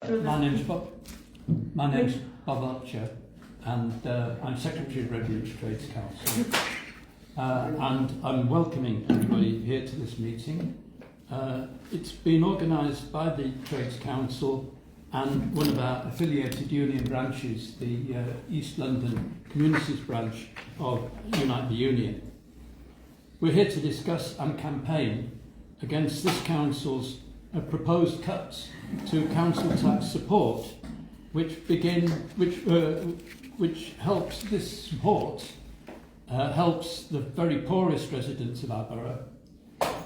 My name's Bob Archer, and I'm Secretary of Redbridge Trades Council. And I'm welcoming everybody here to this meeting. It's been organised by the Trades Council and one of our affiliated union branches, the East London Communities branch of Unite the Union. We're here to discuss and campaign against this council's proposed cuts to council tax support, which helps this support helps the very poorest residents of our borough,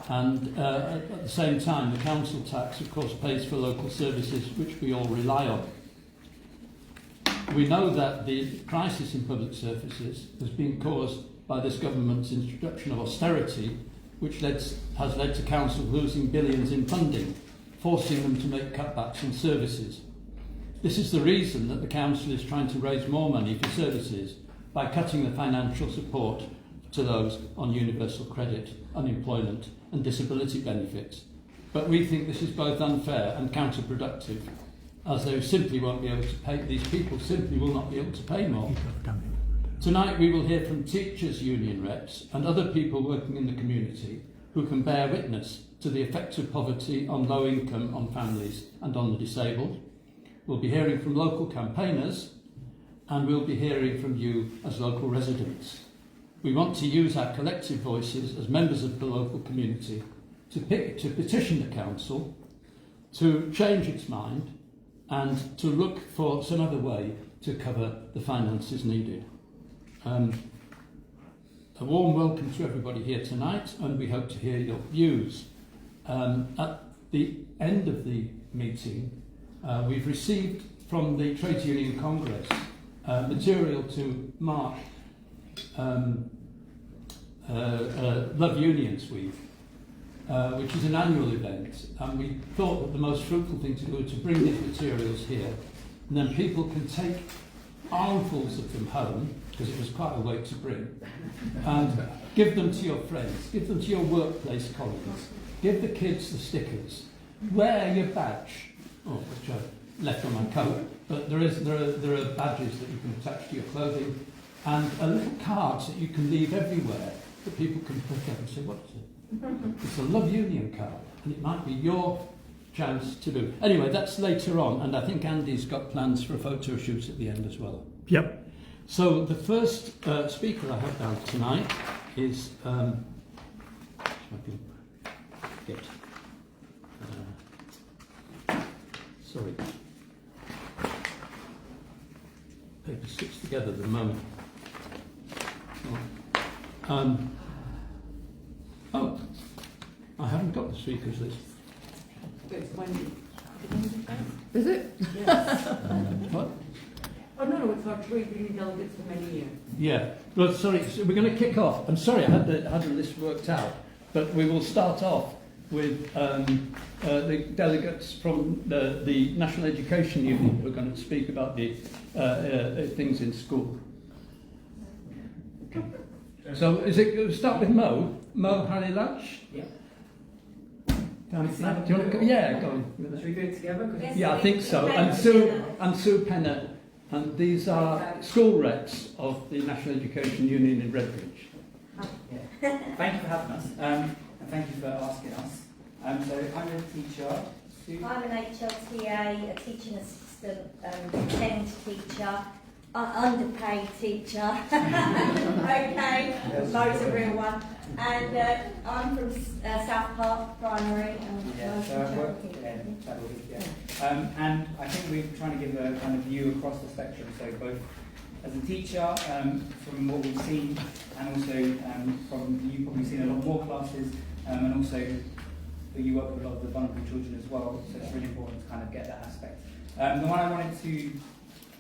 and at the same time the council tax of course pays for local services which we all rely on. We know that the crisis in public services has been caused by this government's introduction of austerity, which has led to councils losing billions in funding, forcing them to make cutbacks in services. This is the reason that the council is trying to raise more money for services by cutting the financial support to those on universal credit, unemployment and disability benefits. But we think this is both unfair and counterproductive, as they simply won't be able to pay, these people simply will not be able to pay more. Tonight we will hear from teachers' union reps and other people working in the community who can bear witness to the effects of poverty on low income, on families and on the disabled. We'll be hearing from local campaigners, and we'll be hearing from you as local residents. We want to use our collective voices as members of the local community to petition the council to change its mind and to look for some other way to cover the finances needed. A warm welcome to everybody here tonight, and we hope to hear your views. At the end of the meeting, we've received from the Trades Union Congress material to mark Love Unions Week, which is an annual event, and we thought that the most fruitful thing to do is to bring these materials here, and then people can take armfuls of them home, because it was quite a weight to bring, and give them to your friends, give them to your workplace colleagues, give the kids the stickers, wear your badge, which I left on my coat, but there are badges that you can attach to your clothing, and little cards that you can leave everywhere that people can pick up and say, what is it? It's a Love Union card, and it might be your chance to do. Anyway, that's later on, and I think Andy's got plans for a photo shoot at the end as well. Yep. So the first speaker I have down tonight is sorry, paper sticks together at the moment. Oh, I haven't got the speakers list. Is it? Yes. What? Oh no, it's our trade union delegates for many years. Yeah. Well, sorry. So we're going to kick off. I'm sorry, I had the list worked out, but we will start off with the delegates from the National Education Union who are going to speak about the things in school. So is it start with Mo Halilach? Yeah. Do you want to go? Yeah, go on. Should we do it together? Yeah, I think so. And Sue Pennant, and these are school reps of the National Education Union in Redbridge. Yeah. Thank you for having us, and thank you for asking us. So I'm a teacher. Sue. I'm an HLTA, a teaching assistant, STEM teacher, underpaid teacher. Okay, Mo's a real one. And I'm from South Park Primary. Yeah, so I work in Chadwick, yeah. And I think we're trying to give a kind of view across the spectrum, so both as a teacher, from what we've seen, and also from you've probably seen a lot more classes, and also you work with a lot of the vulnerable children as well, so it's really important to kind of get that aspect. The one I wanted to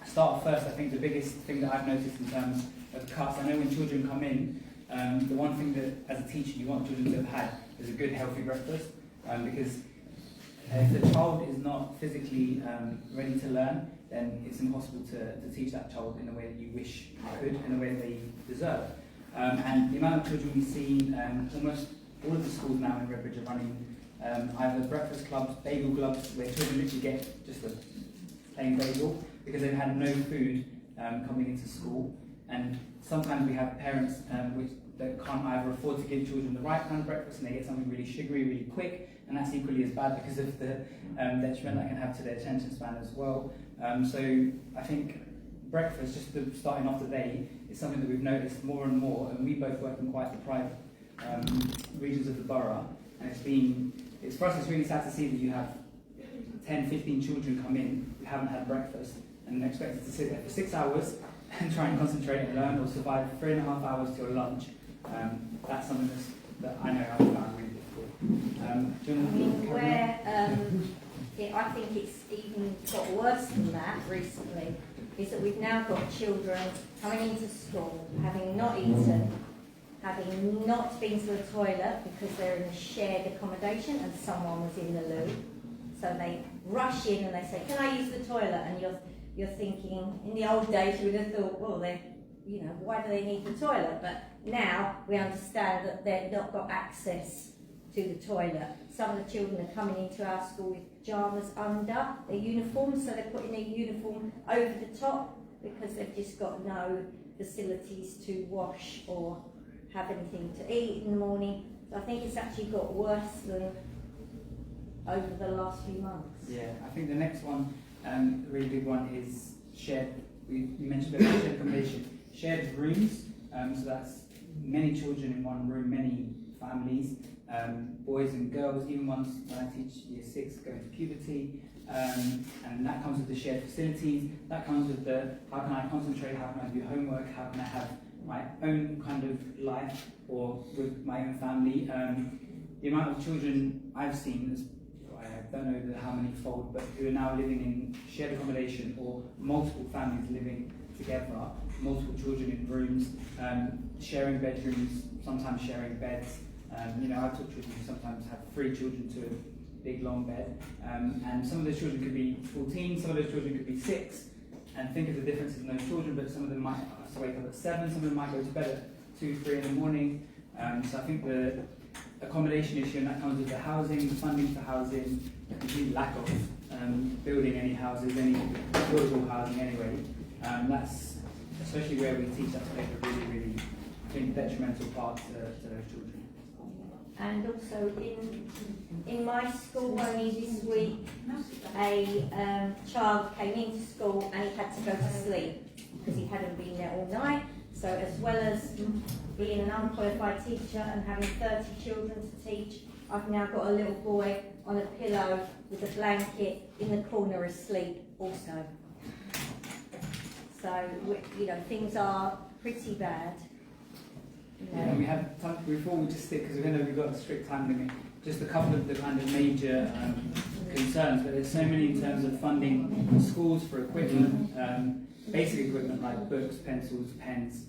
start first, I think the biggest thing that I've noticed in terms of cuts, I know when children come in, the one thing that as a teacher you want children to have had is a good healthy breakfast, because if the child is not physically ready to learn, then it's impossible to teach that child in the way that you wish you could, in the way that they deserve. And the amount of children we've seen, almost all of the schools now in Redbridge are running either breakfast clubs, bagel clubs, where children literally get just a plain bagel because they've had no food coming into school. And sometimes we have parents that can't either afford to give children the right kind of breakfast, and they get something really sugary, really quick, and that's equally as bad because of the detriment that can have to their attention span as well. So I think breakfast, just starting off the day, is something that we've noticed more and more, and we both work in quite deprived regions of the borough, and it's for us, it's really sad to see that you have 10, 15 children come in who haven't had breakfast and expected to sit there for 6 hours and try and concentrate and learn, or survive 3.5 hours till lunch. That's something that I know I've found really difficult. Do you want to carry on? I think it's even got worse than that recently, is that we've now got children coming into school, having not eaten, having not been to the toilet because they're in a shared accommodation and someone was in the loo. So they rush in and they say, "Can I use the toilet?" And you're thinking, in the old days you would have thought, well, why do they need the toilet? But now we understand that they've not got access to the toilet. Some of the children are coming into our school with pyjamas under their uniforms, so they're putting their uniform over the top because they've just got no facilities to wash or have anything to eat in the morning. So I think it's actually got worse than over the last few months. Yeah, I think the next one, a really big one, is shared. You mentioned about shared accommodation, shared rooms. So that's many children in one room, many families, boys and girls. Even ones when I teach year 6 going to puberty, and that comes with the shared facilities. That comes with the how can I concentrate? How can I do homework? How can I have my own kind of life or with my own family? The amount of children I've seen, I don't know how many fold, but who are now living in shared accommodation or multiple families living together, multiple children in rooms, sharing bedrooms, sometimes sharing beds. I've taught children who sometimes have 3 children to a big long bed, and some of those children could be 14, some of those children could be 6, and think of the differences in those children, but some of them might have to wake up at 7, some of them might go to bed at 2, 3 in the morning. So I think the accommodation issue, and that comes with the housing, the funding for housing, the complete lack of building any houses, any affordable housing anyway. That's, especially where we teach, that's played a really, really, I think, detrimental part to those children. And also in my school only this week, a child came into school and he had to go to sleep because he hadn't been there all night. So as well as being an unqualified teacher and having 30 children to teach, I've now got a little boy on a pillow with a blanket in the corner asleep also. So, things are pretty bad. Yeah, we have time, before we just stick, because we've got a strict time limit, just a couple of the kind of major concerns, but there's so many in terms of funding schools for equipment, basic equipment like books, pencils, pens,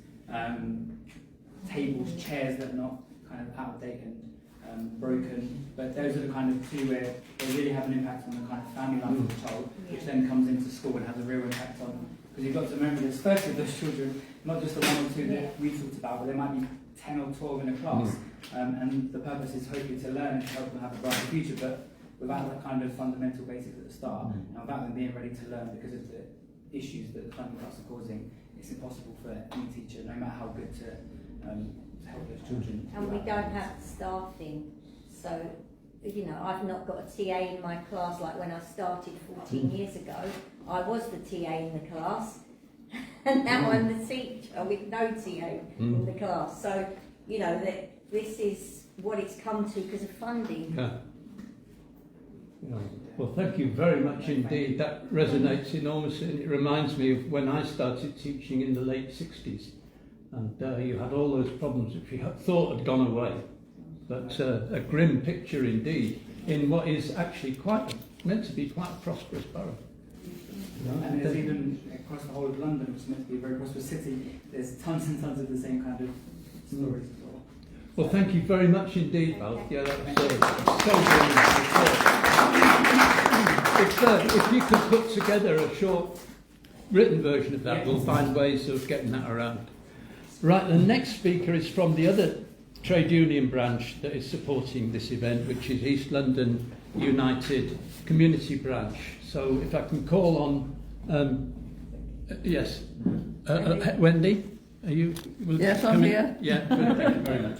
tables, chairs that are not kind of out of date and broken, but those are the kind of 2 where they really have an impact on the kind of family life of the child, which then comes into school and has a real impact on, because you've got to remember there's 30 of those children, not just the 1 or 2 that we talked about, but there might be 10 or 12 in a class, and the purpose is hopefully to learn and to help them have a brighter future, but without that kind of fundamental basics at the start, and without them being ready to learn because of the issues that the funding cuts are causing, it's impossible for any teacher, no matter how good, to help those children. And we don't have staffing, so I've not got a TA in my class like when I started 14 years ago. I was the TA in the class, and now I'm the teacher with no TA in the class. So that this is what it's come to because of funding. Yeah. Well, thank you very much indeed. That resonates enormously, and it reminds me of when I started teaching in the late 60s, and you had all those problems which we thought had gone away, but a grim picture indeed in what is actually meant to be quite a prosperous borough. And there's even across the whole of London, which is meant to be a very prosperous city, there's tons and tons of the same kind of stories as well. Well, thank you very much indeed, Val. Yeah, that was so brilliant. If you could put together a short written version of that, we'll find ways of getting that around. Right, the next speaker is from the other trade union branch that is supporting this event, which is East London United Community Branch. So if I can call on Yes. Wendy, are you? Yes, I'm here. Yeah, good, thank you very much.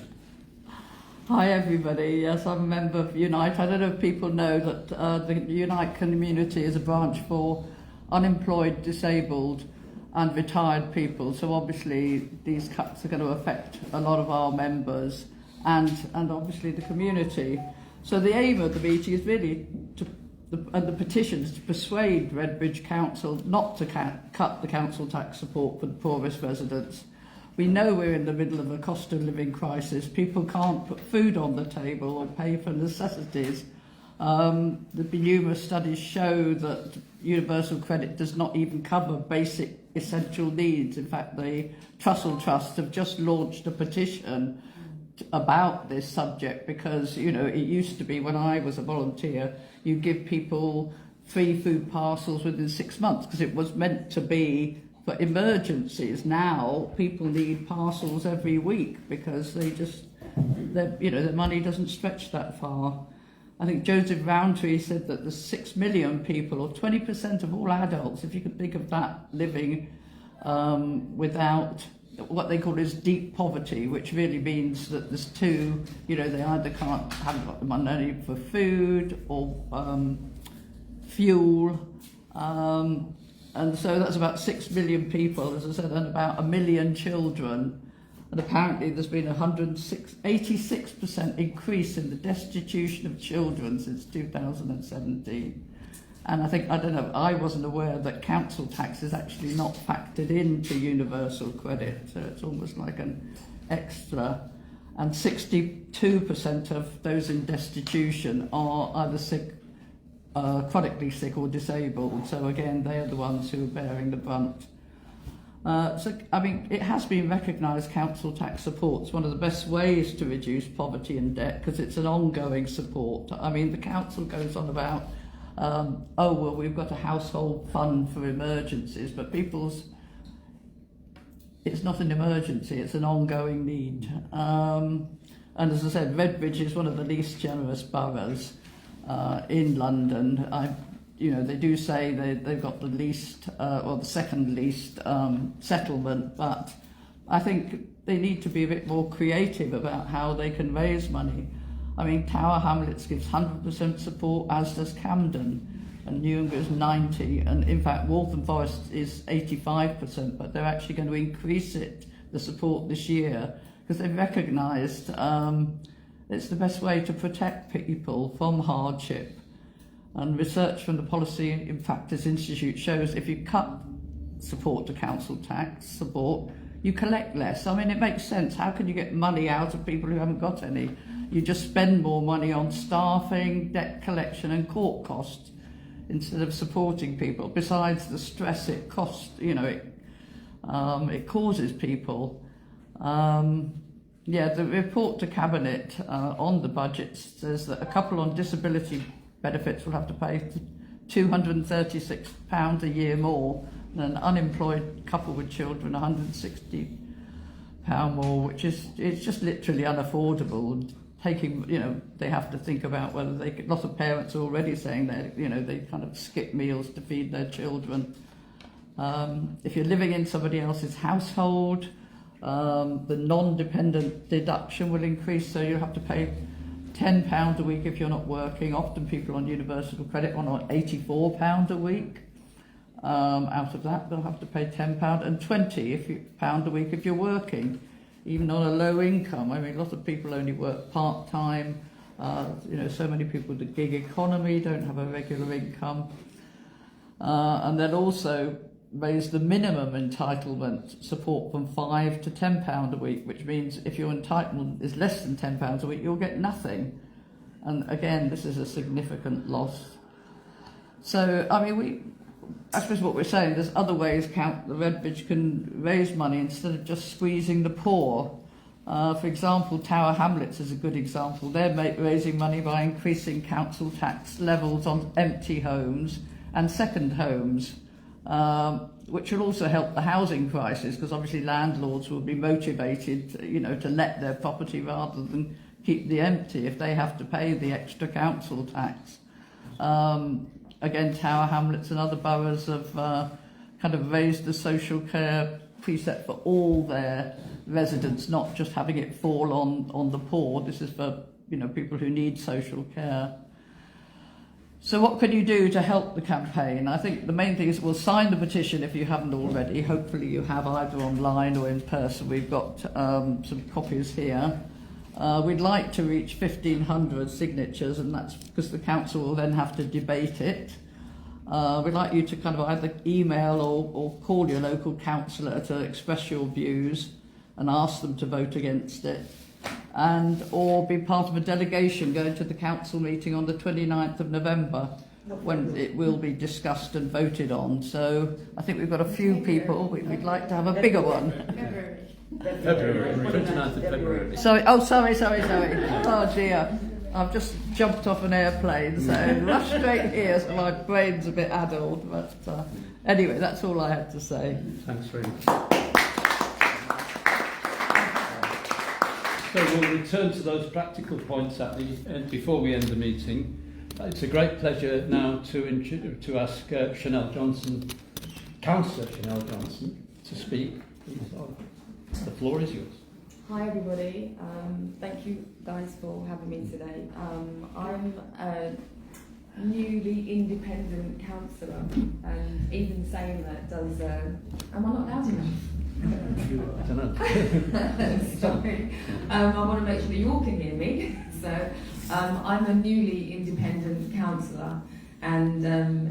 Hi everybody, yes, I'm a member of Unite. I don't know if people know that the Unite community is a branch for unemployed, disabled and retired people. So obviously these cuts are going to affect a lot of our members and obviously the community. So the aim of the meeting is really and the petitions to persuade Redbridge Council not to cut the council tax support for the poorest residents. We know we're in the middle of a cost of living crisis. People can't put food on the table or pay for necessities. The numerous studies show that universal credit does not even cover basic essential needs. In fact, the Trussell Trust have just launched a petition about this subject because, you know, it used to be when I was a volunteer, you give people free food parcels within 6 months because it was meant to be for emergencies. Now people need parcels every week because their money doesn't stretch that far. I think Joseph Rowntree said that there's 6 million people, or 20% of all adults, if you could think of that, living without what they call is deep poverty, which really means that there's two, they either haven't got the money for food or fuel. And so that's about 6 million people, as I said, and about 1 million children. And apparently there's been 86% increase in the destitution of children since 2017. And I wasn't aware that council tax is actually not factored into universal credit, so it's almost like an extra. And 62% of those in destitution are either sick, chronically sick or disabled. So again, they are the ones who are bearing the brunt. It has been recognised council tax support's one of the best ways to reduce poverty and debt because it's an ongoing support. The council goes on about we've got a household fund for emergencies, but it's not an emergency, it's an ongoing need. And as I said, Redbridge is one of the least generous boroughs in London. They do say they've got the least, or the second least settlement, but I think they need to be a bit more creative about how they can raise money. Tower Hamlets gives 100% support, as does Camden, and Newham gives 90%, and in fact Waltham Forest is 85%, but they're actually going to increase the support this year, because they've recognised it's the best way to protect people from hardship. And research from the Policy and Factors Institute shows if you cut support to council tax support, you collect less. It makes sense. How can you get money out of people who haven't got any? You just spend more money on staffing, debt collection and court costs instead of supporting people, besides the stress it costs, it causes people. The report to Cabinet on the budget says that a couple on disability benefits will have to pay £236 a year more, and an unemployed couple with children £160 more, which is just literally unaffordable. They have to think about whether lots of parents are already saying that, they kind of skip meals to feed their children. If you're living in somebody else's household, the non-dependent deduction will increase, so you'll have to pay £10 a week if you're not working. Often people on universal credit are on £84 a week. Out of that, they'll have to pay £10 and £20 a week if you're working, even on a low income. A lot of people only work part-time. So many people with the gig economy don't have a regular income. And they'll also raise the minimum entitlement support from £5 to £10 a week, which means if your entitlement is less than £10 a week, you'll get nothing. And again, this is a significant loss. So, I suppose what we're saying, there's other ways the Redbridge can raise money instead of just squeezing the poor. For example, Tower Hamlets is a good example. They're raising money by increasing council tax levels on empty homes and second homes, which will also help the housing crisis, because obviously landlords will be motivated, to let their property rather than keep the empty if they have to pay the extra council tax. again, Tower Hamlets and other boroughs have kind of raised the social care precept for all their residents, not just having it fall on the poor. This is for, you know, people who need social care. So what can you do to help the campaign? I think the main thing is, we'll sign the petition if you haven't already. Hopefully you have, either online or in person. We've got some copies here. We'd like to reach 1,500 signatures, and that's because the council will then have to debate it. We'd like you to kind of either email or call your local councillor to express your views and ask them to vote against it, and or be part of a delegation going to the council meeting on the 29th of November, when it will be discussed and voted on. So I think we've got a few people. We'd like to have a bigger one. February, 29th of February. Sorry. Oh dear. I've just jumped off an airplane, so rushed straight here, so my brain's a bit addled. But anyway, that's all I had to say. Thanks very much. So we'll return to those practical points at the end before we end the meeting. It's a great pleasure now to ask Chanel Johnson, Councillor Chanel Johnson, to speak. Please, the floor is yours. Hi everybody, thank you guys for having me today. I'm a newly independent councillor, and even saying that does, am I not loud enough? I don't know. Sorry, I want to make sure that you all can hear me. So I'm a newly independent councillor, and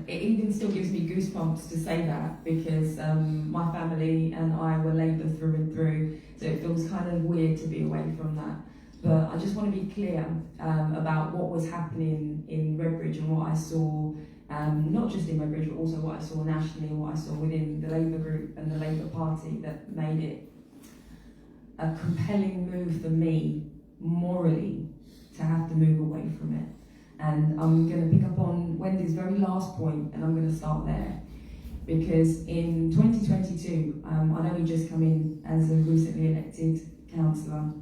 it even still gives me goosebumps to say that, because my family and I were Labour through and through, so it feels kind of weird to be away from that. But I just want to be clear about what was happening in Redbridge and what I saw, not just in Redbridge, but also what I saw nationally and what I saw within the Labour group and the Labour Party, that made it a compelling move for me, morally, to have to move away from it. And I'm going to pick up on Wendy's very last point, and I'm going to start there. Because in 2022, I'd only just come in as a recently elected councillor,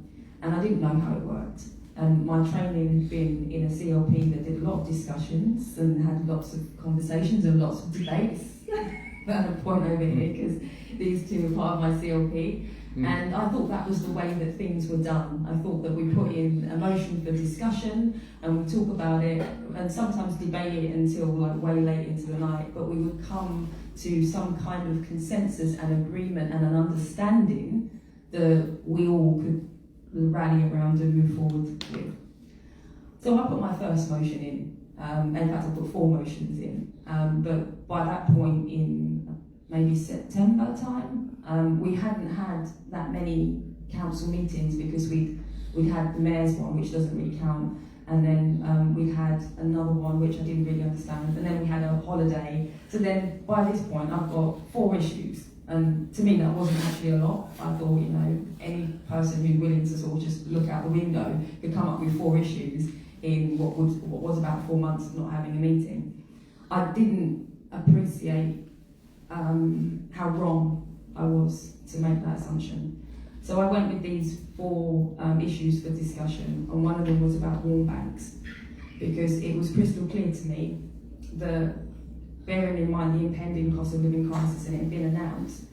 and I didn't know how it worked. And my training had been in a CLP that did a lot of discussions and had lots of conversations and lots of debates. That's a point over here, because these two are part of my CLP. And I thought that was the way that things were done. I thought that we put in a motion for discussion and we talk about it and sometimes debate it until like way late into the night, but we would come to some kind of consensus and agreement and an understanding that we all could rally around and move forward with. So I put my first motion in. In fact, I put 4 motions in. But by that point in maybe September time, we hadn't had that many council meetings, because we'd had the mayor's one, which doesn't really count, and then we'd had another one which I didn't really understand, and then we had a holiday. So then by this point I've got 4 issues, and to me that wasn't actually a lot. I thought, you know, any person who's willing to sort of just look out the window could come up with 4 issues in what was about 4 months of not having a meeting. I didn't appreciate how wrong I was to make that assumption. So I went with these 4 issues for discussion, and one of them was about warm banks, because it was crystal clear to me that, bearing in mind the impending cost of living crisis and it had been announced,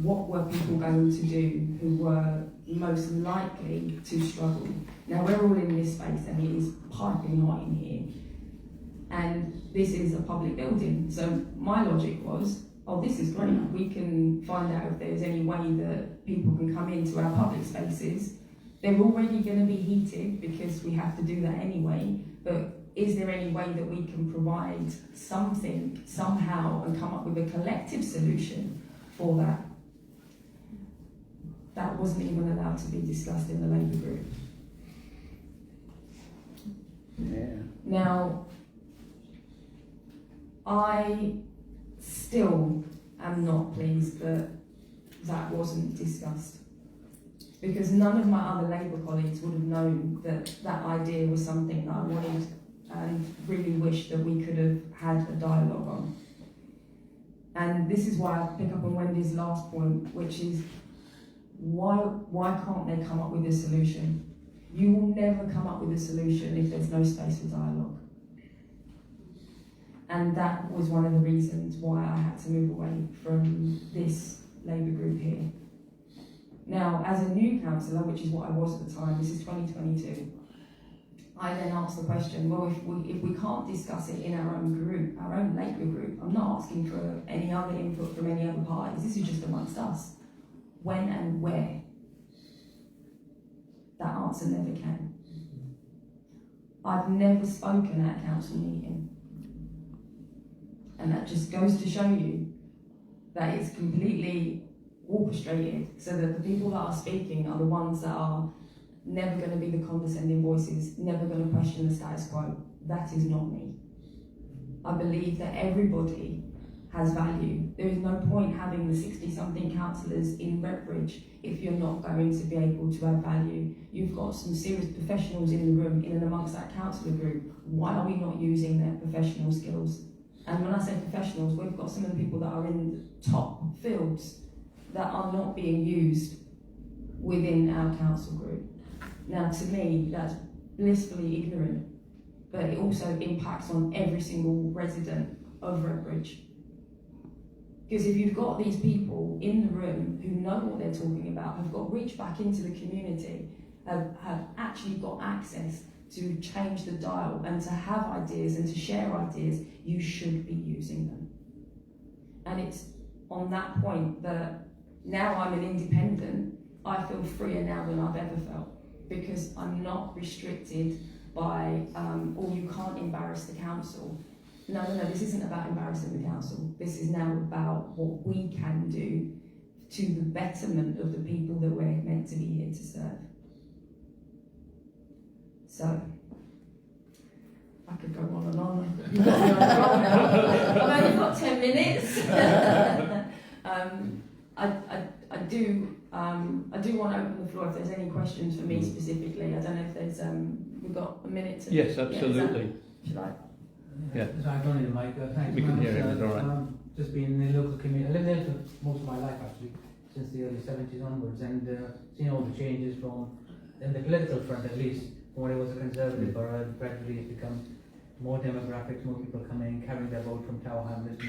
what were people going to do who were most likely to struggle? Now we're all in this space and it is piping hot in here, and this is a public building, so my logic was, oh, this is great, we can find out if there's any way that people can come into our public spaces. They're already going to be heated because we have to do that anyway, but is there any way that we can provide something, somehow, and come up with a collective solution for that? That wasn't even allowed to be discussed in the Labour group. Yeah. Now, I still am not pleased that that wasn't discussed, because none of my other Labour colleagues would have known that that idea was something that I wanted and really wish that we could have had a dialogue on. And this is why I pick up on Wendy's last point, which is why can't they come up with a solution? You will never come up with a solution if there's no space for dialogue. And that was one of the reasons why I had to move away from this Labour group here. Now, as a new councillor, which is what I was at the time, this is 2022, I then asked the question, well, if we can't discuss it in our own group, our own Labour group, I'm not asking for any other input from any other parties, this is just amongst us. When and where? That answer never came. I've never spoken at a council meeting. And that just goes to show you that it's completely orchestrated, so that the people that are speaking are the ones that are never going to be the condescending voices, never going to question the status quo. That is not me. I believe that everybody has value. There is no point having the 60-something councillors in Redbridge if you're not going to be able to add value. You've got some serious professionals in the room, in and amongst that councillor group. Why are we not using their professional skills? And when I say professionals, we've got some of the people that are in top fields that are not being used within our council group. Now, to me, that's blissfully ignorant, but it also impacts on every single resident of Redbridge. Because if you've got these people in the room who know what they're talking about, have got reached back into the community, have actually got access to change the dial and to have ideas and to share ideas, you should be using them. And it's on that point that now I'm an independent, I feel freer now than I've ever felt, because I'm not restricted by, you can't embarrass the council. No, this isn't about embarrassing the council. This is now about what we can do to the betterment of the people that we're meant to be here to serve. So, I could go on and on. You've got me on a roll now. I've only got 10 minutes. I do want to open the floor if there's any questions for me specifically. I don't know if there's, we've got a minute to... Yes, absolutely. Should I? Yeah. So I don't need the mic. Thanks. We can hear it, it's all right. Just been in the local community. I lived there for most of my life actually, since the early 70s onwards, and seen all the changes from, in the political front at least, when it was a conservative borough, gradually it's become more demographics, more people coming, carrying their vote from Tower Hamlets,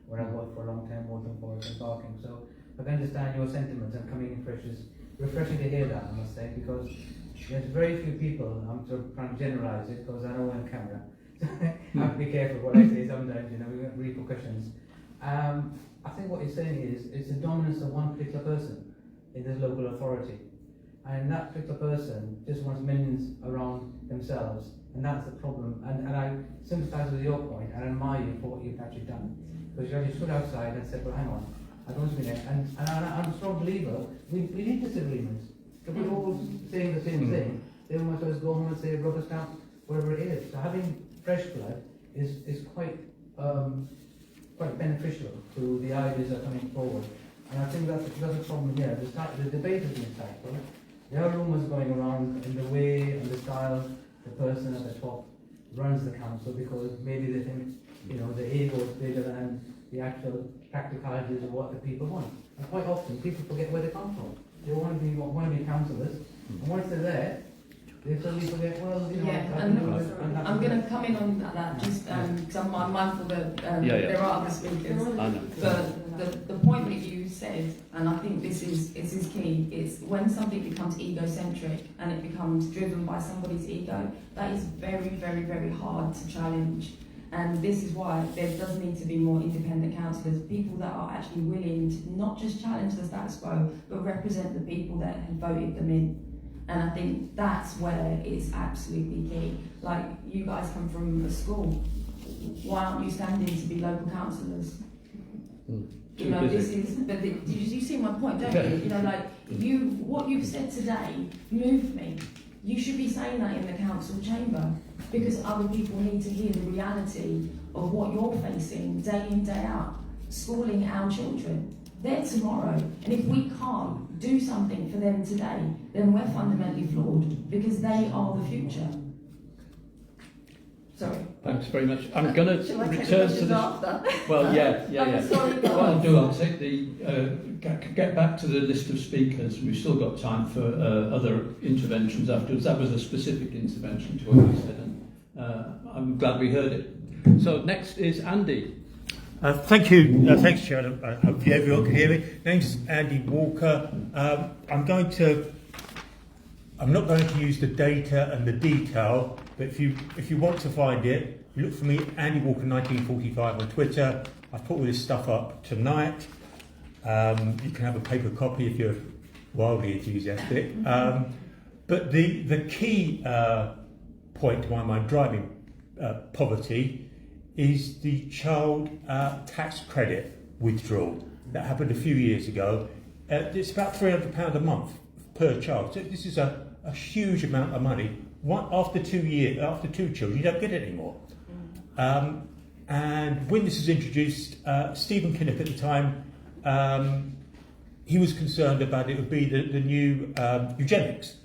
where I worked for a long time, more than Forest and Barking. So I can understand your sentiments, and coming in fresh is refreshing to hear that, I must say, because there's very few people, I'm sort of trying to generalise it because I know we're on camera. I have to be careful what I say sometimes, we have repercussions. I think what you're saying is it's the dominance of one particular person in this local authority. And that particular person just wants millions around themselves, and that's the problem. And I sympathise with your point and admire you for what you've actually done. Because you actually stood outside and said, well, hang on, I don't want to be there. And I'm a strong believer, we need disagreements. If we're all saying the same thing, then we might as well go home and say rubber stamp, whatever it is. So having fresh blood is quite beneficial to the ideas that are coming forward. And I think that's a problem here. The debate has been tackled. There are rumours going around in the way and the style the person at the top runs the council, because maybe they think, the ego is bigger than the actual practicalities of what the people want. And quite often people forget where they come from. They want to be councillors, and once they're there, they suddenly forget, I'm going to come in on that just because I'm mindful that there are other speakers. But the point that you said, and I think this is key, is when something becomes egocentric and it becomes driven by somebody's ego, that is very, very, very hard to challenge. And this is why there does need to be more independent councillors, people that are actually willing to not just challenge the status quo, but represent the people that have voted them in. And I think that's where it's absolutely key. Like, you guys come from a school. Why aren't you standing to be local councillors? You see my point, don't you? What you've said today moved me. You should be saying that in the council chamber, because other people need to hear the reality of what you're facing day in, day out, schooling our children. They're tomorrow, and if we can't do something for them today, then we're fundamentally flawed, because they are the future. Sorry. Thanks very much. I'm going to return to this. After? Well, yeah. Sorry, what I'll do, I'll take get back to the list of speakers. We've still got time for other interventions afterwards. That was a specific intervention to what you said, and I'm glad we heard it. So next is Andy. Thank you. Thanks, Chair. Hopefully everyone can hear me. Name's Andy Walker. I'm not going to use the data and the detail, but if you want to find it, you look for me, Andy Walker 1945 on Twitter. I've put all this stuff up tonight. You can have a paper copy if you're wildly enthusiastic. But the key point to my mind driving poverty is the child tax credit withdrawal that happened a few years ago. It's about £300 a month per child. So this is a huge amount of money. After 2 children, you don't get it anymore. And when this was introduced, Stephen Kinnock at the time, he was concerned about it would be the new eugenics.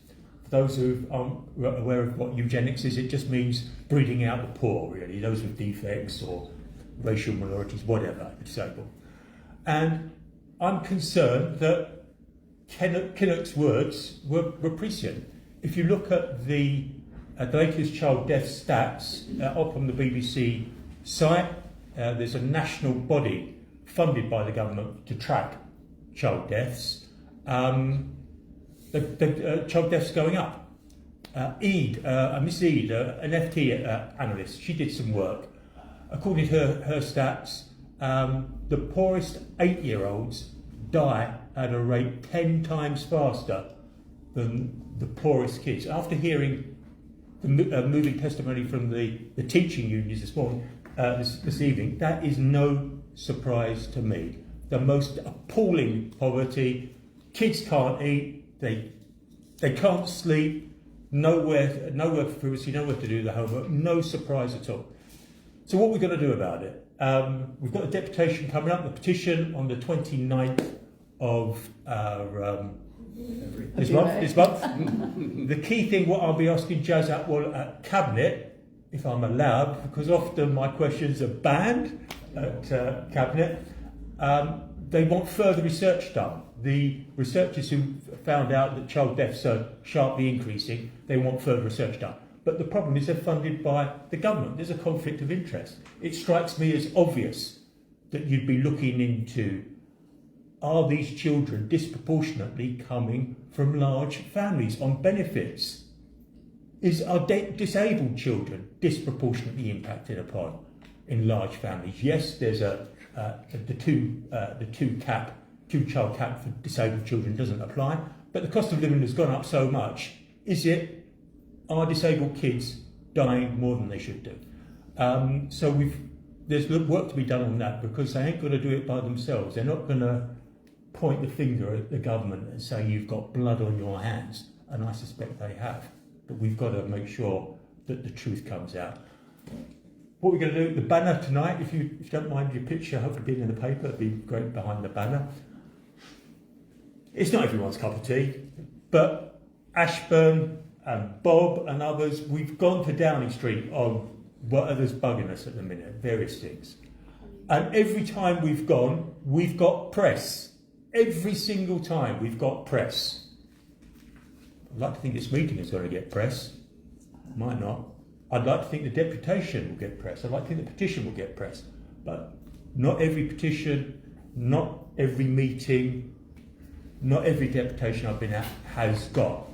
For those who aren't aware of what eugenics is, it just means breeding out the poor, really, those with defects or racial minorities, whatever, disabled. And I'm concerned that Kinnock's words were prescient. If you look at the latest child death stats up on the BBC site, there's a national body funded by the government to track child deaths. The child deaths going up. Miss Eid, an FT analyst, she did some work. According to her stats, the poorest 8-year-olds die at a rate 10 times faster than the poorest kids. After hearing the moving testimony from the teaching unions this morning, this evening, that is no surprise to me. The most appalling poverty. Kids can't eat. They can't sleep. Nowhere for privacy. Nowhere to do the homework. No surprise at all. So what are we going to do about it? We've got a deputation coming up. The petition on the 29th of this month. The key thing, what I'll be asking Jazz at Cabinet, if I'm allowed, because often my questions are banned at Cabinet. They want further research done. The researchers who found out that child deaths are sharply increasing, they want further research done. But the problem is they're funded by the government. There's a conflict of interest. It strikes me as obvious that you'd be looking into, are these children disproportionately coming from large families on benefits? Are disabled children disproportionately impacted upon in large families? Yes, there's the two-child cap for disabled children doesn't apply, but the cost of living has gone up so much. Are disabled kids dying more than they should do? So there's work to be done on that, because they ain't going to do it by themselves. They're not going to point the finger at the government and say you've got blood on your hands, and I suspect they have. But we've got to make sure that the truth comes out. What we're going to do, the banner tonight, if you don't mind your picture hopefully being in the paper, it'd be great behind the banner. It's not everyone's cup of tea, but Ashburn and Bob and others, we've gone to Downing Street on what others bugging us at the minute, various things. And every time we've gone, we've got press. Every single time we've got press. I'd like to think this meeting is going to get press. Might not. I'd like to think the deputation will get press. I'd like to think the petition will get press. But not every petition, not every meeting, not every deputation I've been at has got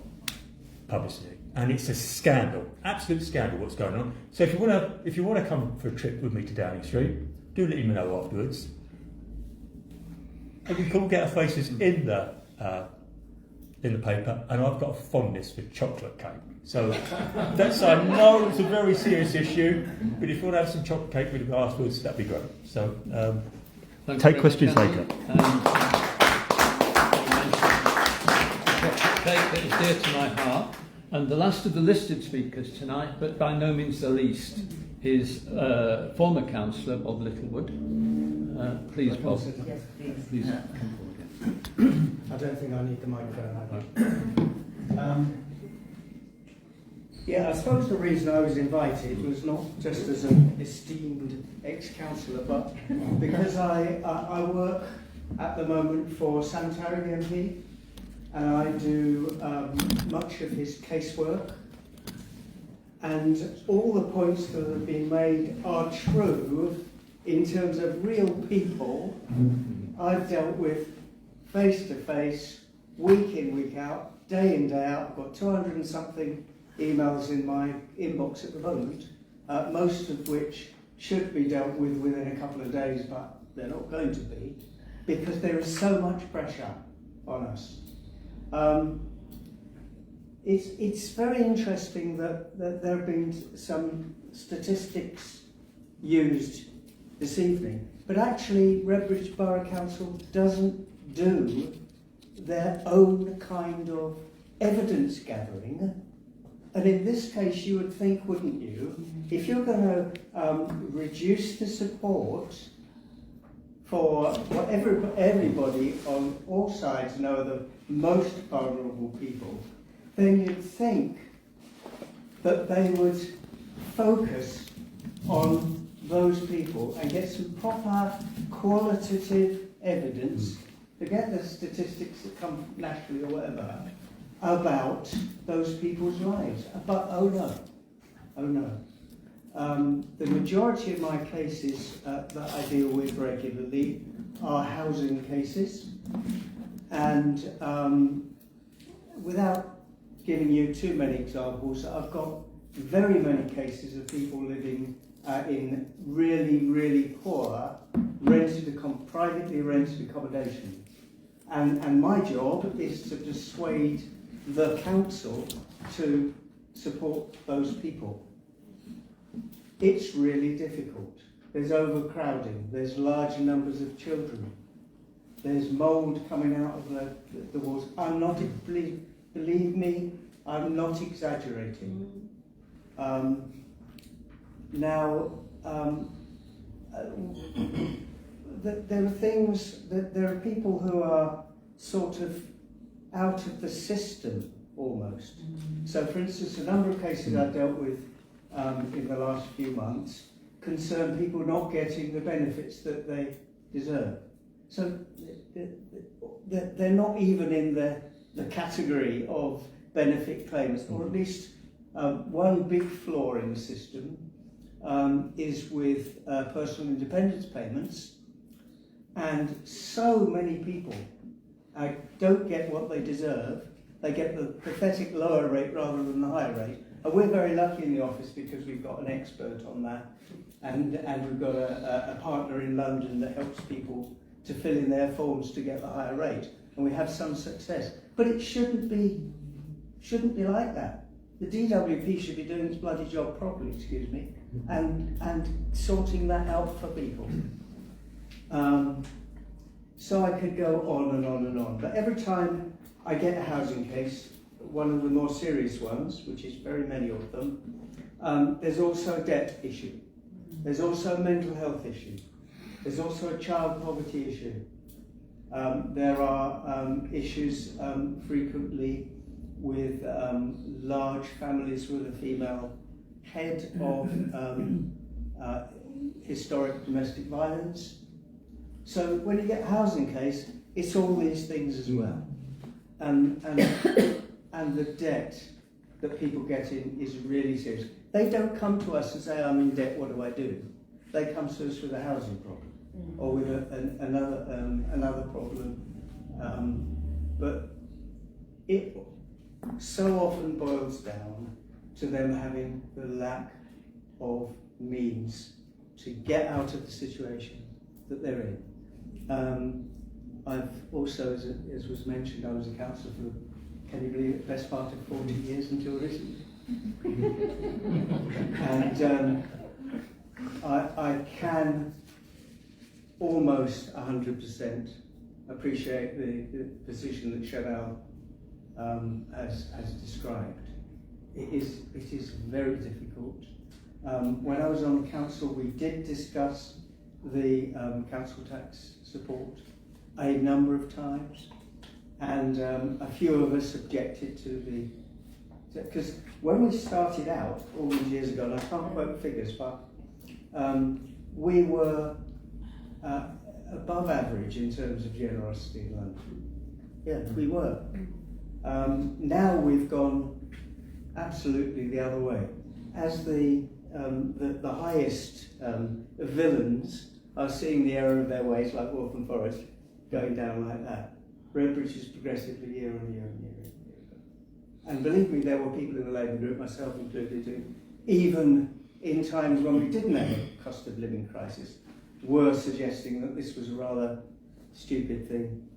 publicity. And it's a scandal, absolute scandal what's going on. So if you want to come for a trip with me to Downing Street, do let me know afterwards. And we can all get our faces in the paper, and I've got a fondness for chocolate cake. So I know it's a very serious issue, but if you want to have some chocolate cake with me afterwards, that'd be great. So take questions later. Cake that is dear to my heart. And the last of the listed speakers tonight, but by no means the least, is former councillor Bob Littlewood. Please, Bob. Yes, please. Please come forward. I don't think I need the microphone. I suppose the reason I was invited was not just as an esteemed ex-councillor, but because I work at the moment for Sanitary, the MP, and I do much of his casework. and all the points that have been made are true in terms of real people I've dealt with face to face, week in, week out, day in, day out. I've got 200 and something emails in my inbox at the moment, most of which should be dealt with within a couple of days, but they're not going to be, because there is so much pressure on us. It's very interesting that there have been some statistics used this evening, but actually Redbridge Borough Council doesn't do their own kind of evidence gathering. And in this case, you would think, wouldn't you, if you're going to reduce the support for what everybody on all sides know are the most vulnerable people, then you'd think that they would focus on those people and get some proper qualitative evidence, forget the statistics that come nationally or whatever, about those people's lives. But oh no. The majority of my cases that I deal with regularly are housing cases, and without giving you too many examples, I've got very many cases of people living in really, really poor privately rented accommodation, and my job is to dissuade the council to support those people. It's really difficult. There's overcrowding, there's large numbers of children, there's mould coming out of the walls. Believe me, I'm not exaggerating. There are things that there are people who are sort of out of the system almost. So, for instance, a number of cases I've dealt with in the last few months concern people not getting the benefits that they deserve. So they're not even in the category of benefit claimants, or at least one big flaw in the system is with personal independence payments, and so many people don't get what they deserve. They get the pathetic lower rate rather than the higher rate. And we're very lucky in the office because we've got an expert on that, and we've got a partner in London that helps people to fill in their forms to get the higher rate, and we have some success. But it shouldn't be like that. The DWP should be doing its bloody job properly, excuse me, and sorting that out for people. So I could go on and on and on, but every time I get a housing case, one of the more serious ones, which is very many of them, there's also a debt issue. There's also a mental health issue. There's also a child poverty issue. There are issues frequently with large families with a female head of historic domestic violence. So when you get a housing case, it's all these things as well. And the debt that people get in is really serious. They don't come to us and say, I'm in debt, what do I do? They come to us with a housing problem or with another problem. But it so often boils down to them having the lack of means to get out of the situation that they're in. I've also, as was mentioned, I was a councillor for, can you believe it, best part of 40 years until recently. And I can almost 100% appreciate the position that Chanel has described. It is very difficult. When I was on the council, we did discuss the council tax support a number of times, and a few of us objected to because when we started out all these years ago, and I can't quote figures, but we were above average in terms of generosity in London. Yeah, we were. Now we've gone absolutely the other way. as the highest villains are seeing the error of their ways, like Waltham Forest, going down like that. Redbridge is progressively year on year on year on year. And believe me, there were people in the Labour group, myself included, who, even in times when we didn't have a cost of living crisis, were suggesting that this was a rather stupid thing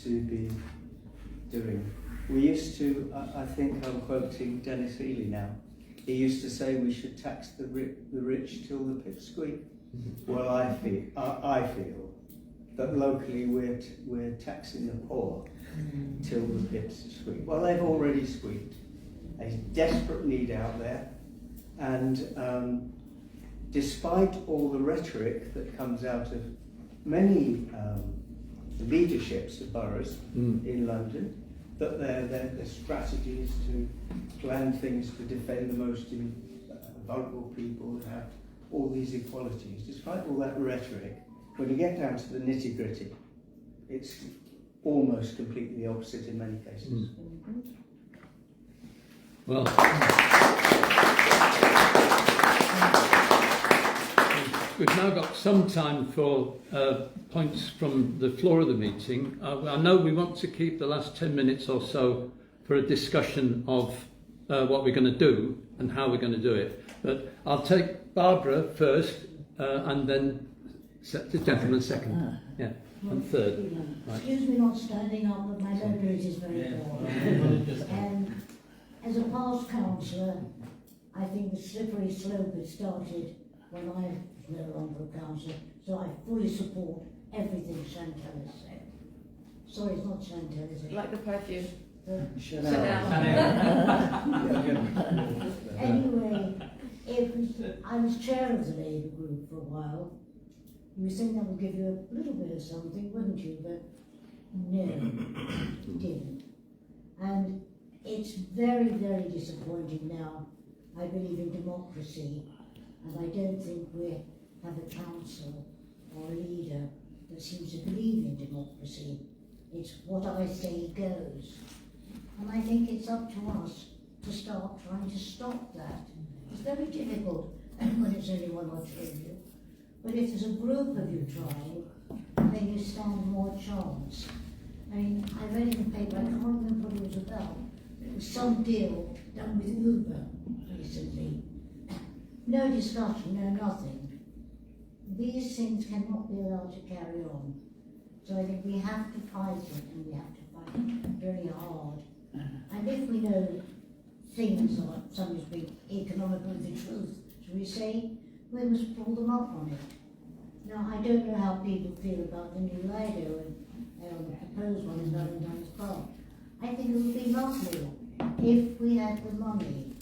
to be doing. We used to, I think I'm quoting Dennis Healy now, he used to say we should tax the rich till the pips squeak. Well, I feel that locally we're taxing the poor till the pips squeak. Well, they've already squeaked. There's desperate need out there, and despite all the rhetoric that comes out of many leaderships of boroughs in London, that their strategy is to plan things to defend the most vulnerable people and have all these equalities. Despite all that rhetoric, when you get down to the nitty-gritty, it's almost completely the opposite in many cases. Well, we've now got some time for points from the floor of the meeting. I know we want to keep the last 10 minutes or so for a discussion of what we're going to do and how we're going to do it. But I'll take Barbara first, and then the gentleman second. Yeah, and third. Right. Excuse me not standing up, but my mobility is very poor. As a past councillor, I think the slippery slope had started when I was no longer a councillor, so I fully support everything Chantal has said. Sorry, it's not Chantal, is it? Like the perfume. Chanel. Anyway, I was chair of the Labour group for a while. You were saying that would give you a little bit of something, wouldn't you? But no, it didn't. And it's very, very disappointing now. I believe in democracy, and I don't think we have a council or a leader that seems to believe in democracy. It's what I say goes. And I think it's up to us to start trying to stop that. It's very difficult when it's only one or two of you. But if there's a group of you trying, then you stand more chance. I mean, I read in the paper, I can't remember what it was about. It was some deal done with Uber recently. No discussion, no nothing. These things cannot be allowed to carry on. So I think we have to fight it, and we have to fight it very hard. And if we know things like somebody's being economical with the truth, shall we say, we must pull them up on it. Now, I don't know how people feel about the new Lido and the proposed one in Valentine's Park. I think it would be lovely if we had the money.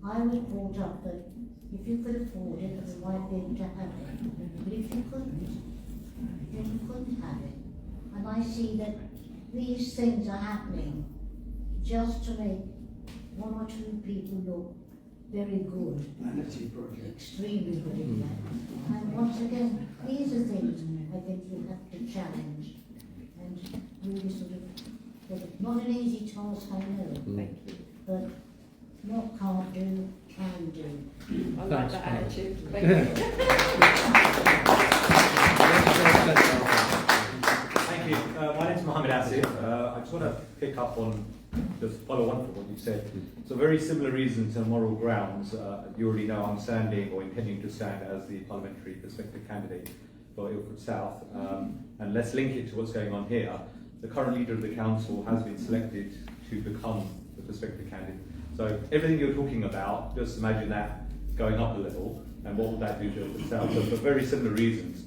I was brought up that if you could afford it, you might be able to have it. But if you couldn't, then you couldn't have it. And I see that these things are happening just to make one or two people look very good. Vanity project. Extremely good in that. And once again, these are things I think we have to challenge and really sort of, not an easy task, I know. Thank you. But what can't do, can do. I like that attitude. Thank you. Thank you. My name is Mohammed Asif. I just want to pick up on, just follow on from what you said. So very similar reasons and moral grounds. You already know I'm standing or intending to stand as the parliamentary prospective candidate for Ilford South. And let's link it to what's going on here. The current leader of the council has been selected to become the prospective candidate. So everything you're talking about, just imagine that going up a level, and what will that do to Ilford South? So for very similar reasons,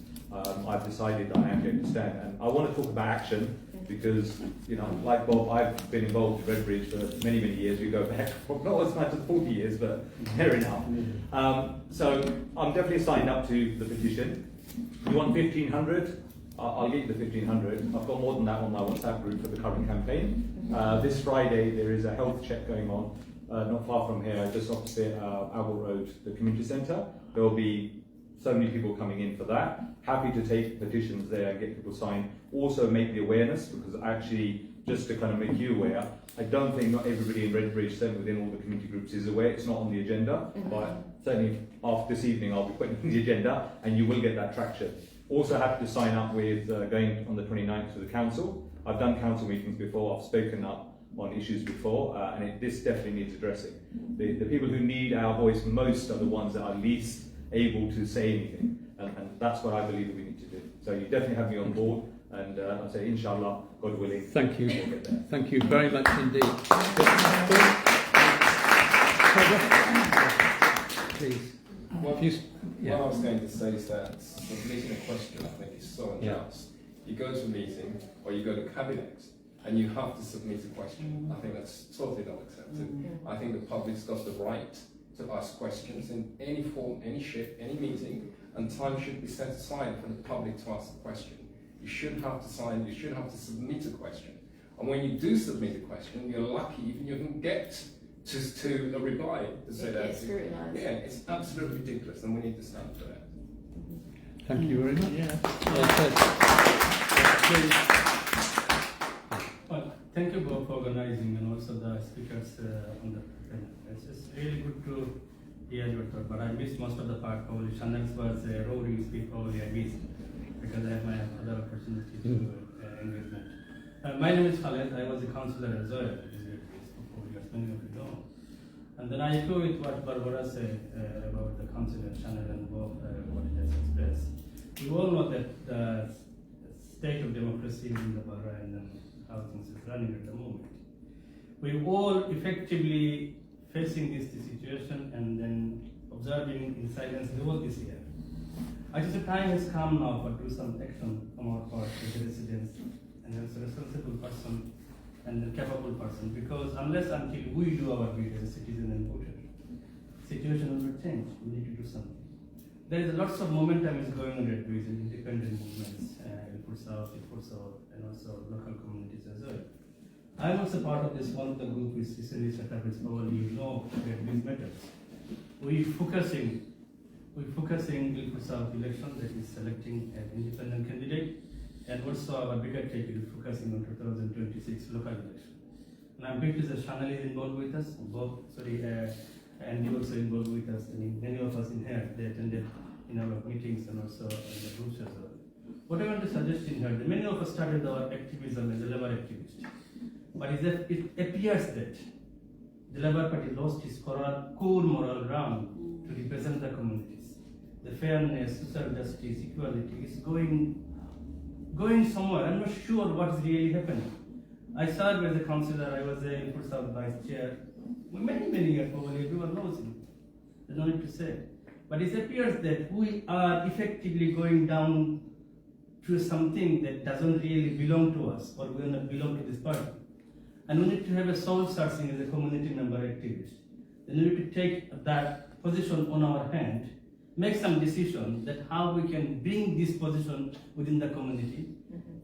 I've decided I am going to stand. And I want to talk about action, because, you know, like Bob, I've been involved in Redbridge for many, many years. We go back, not as much as 40 years, but fair enough. So I'm definitely signed up to the petition. You want 1,500? I'll get you the 1,500. I've got more than that on my WhatsApp group for the current campaign. This Friday there is a health check going on, not far from here, just opposite Albert Road, the community centre. There will be so many people coming in for that. Happy to take petitions there and get people signed. Also make the awareness, because actually, just to kind of make you aware, I don't think not everybody in Redbridge, certainly within all the community groups, is aware. It's not on the agenda, but certainly after this evening I'll be putting it on the agenda and you will get that traction. Also happy to sign up with going on the 29th to the council. I've done council meetings before, I've spoken up on issues before, and this definitely needs addressing. The people who need our voice most are the ones that are least able to say anything, and that's what I believe that we need to do. So you definitely have me on board, and I'll say inshallah, God willing. Thank you. We'll get there. Thank you very much indeed. Please. Well, If you, what I was going to say is that submitting a question, I think, is so unjust. You go to a meeting or you go to cabinet and you have to submit a question. I think that's totally not accepted. I think the public's got the right to ask questions in any form, any shape, any meeting, and time should be set aside for the public to ask the question. You shouldn't have to sign, you shouldn't have to submit a question. And when you do submit a question, you're lucky even you can get to a reply to say that. Yeah, it's absolutely ridiculous, and we need to stand for that. thank you very much. Well, thank you both for organizing and also the speakers on the panel. It's really good to hear your thought, but I missed most of the part. Probably Chanel's was a roaring speech, probably I missed because I have my other opportunity to engagement. My name is Khaled. I was a councillor as well for 4 years, many of you know. And then I echo with what Barbara said about the council and Chanel and Bob, what it has expressed. We all know that the state of democracy in the Bahrain and how things is running at the moment. We all effectively facing this situation and then observing in silence the whole this year. I just the time has come now for do some action on our part as a residents and as a responsible person and a capable person, because unless until we do our bit as a citizen and voter, situation will not change. We need to do something. There is lots of momentum is going on Redbridge and independent movements, Ilford South, and also local communities as well. I am also part of this one of the group which recently set up, is probably you know Redbridge Matters. We're focusing Ilford South election, that is selecting an independent candidate, and also our bigger take is focusing on 2026 local election. And I'm pleased that Chanel is involved with us, and you also involved with us. I mean, many of us in here, they attended in our meetings and also in the groups as well. What I want to suggest in here, many of us started our activism as a Labour activist, but it appears that the Labour Party lost its core moral ground to represent the communities. The fairness, social justice, equality is going somewhere. I'm not sure what is really happening. I served as a councillor, I was a Ilford South Vice Chair. Many years, probably everyone knows me. There's no need to say. But it appears that we are effectively going down to something that doesn't really belong to us, or we do not belong to this party. And we need to have a soul searching as a community member activist. Then we need to take that position on our hand, make some decision that how we can bring this position within the community,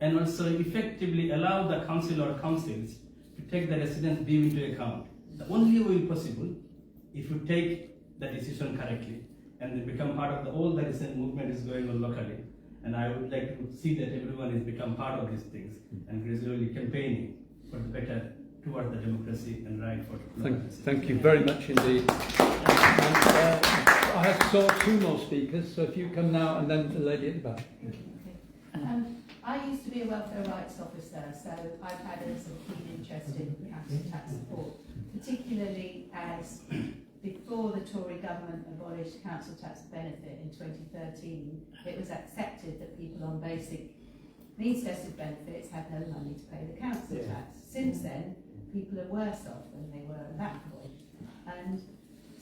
and also effectively allow the council or councils to take the residents' view into account. The only way possible if you take the decision correctly and then become part of the all the recent movement is going on locally. And I would like to see that everyone has become part of these things and gradually campaigning for the better towards the democracy and right for Thank you very much indeed. I have sought 2 more speakers, so if you come now and then the lady at the back. I used to be a welfare rights officer, so I've had a sort of keen interest in council tax support, particularly as before the Tory government abolished council tax benefit in 2013, it was accepted that people on basic needs-tested benefits had no money to pay the council tax. Since then, people are worse off than they were at that point. And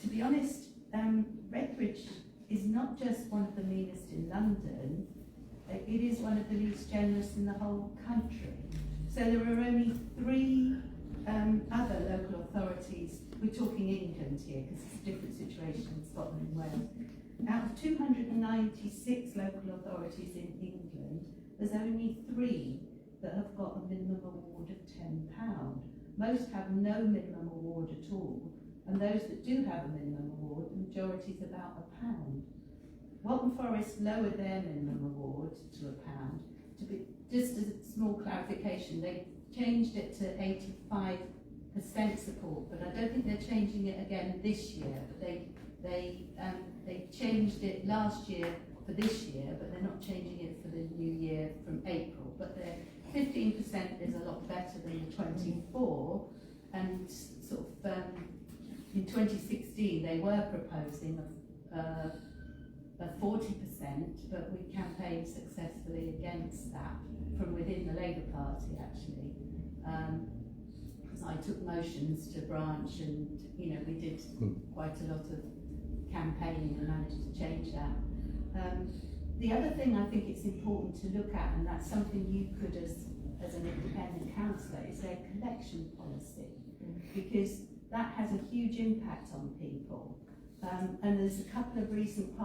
to be honest, Redbridge is not just one of the meanest in London, it is one of the least generous in the whole country. So there are only 3 other local authorities, we're talking England here because it's a different situation in Scotland and Wales. Out of 296 local authorities in England, there's only 3 that have got a minimum award of £10. Most have no minimum award at all, and those that do have a minimum award, the majority is about £1. Waltham Forest lowered their minimum award to £1. To be, just as a small clarification, they changed it to 85% support, but I don't think they're changing it again this year. But they changed it last year for this year, but they're not changing it for the new year from April. But their 15% is a lot better than the 24, and sort of in 2016 they were proposing a 40%, but we campaigned successfully against that from within the Labour Party actually. Because I took motions to branch, and we did quite a lot of campaigning and managed to change that. The other thing I think it's important to look at, and that's something you could as an independent councillor, is their collection policy, because that has a huge impact on people. And there's a couple of recent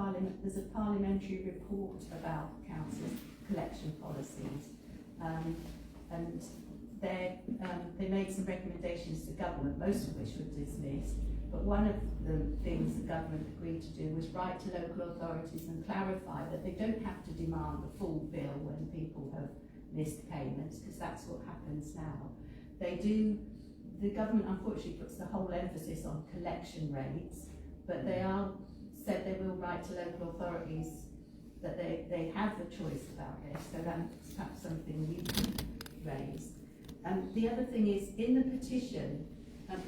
there's a parliamentary report about council collection policies, and they made some recommendations to government, most of which were dismissed. But one of the things the government agreed to do was write to local authorities and clarify that they don't have to demand the full bill when people have missed payments, because that's what happens now. The government unfortunately puts the whole emphasis on collection rates, but they said they will write to local authorities that they have the choice about this, so that's perhaps something you could raise. The other thing is, in the petition,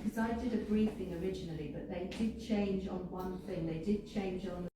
because I did a briefing originally, but they did change on one thing, they did change on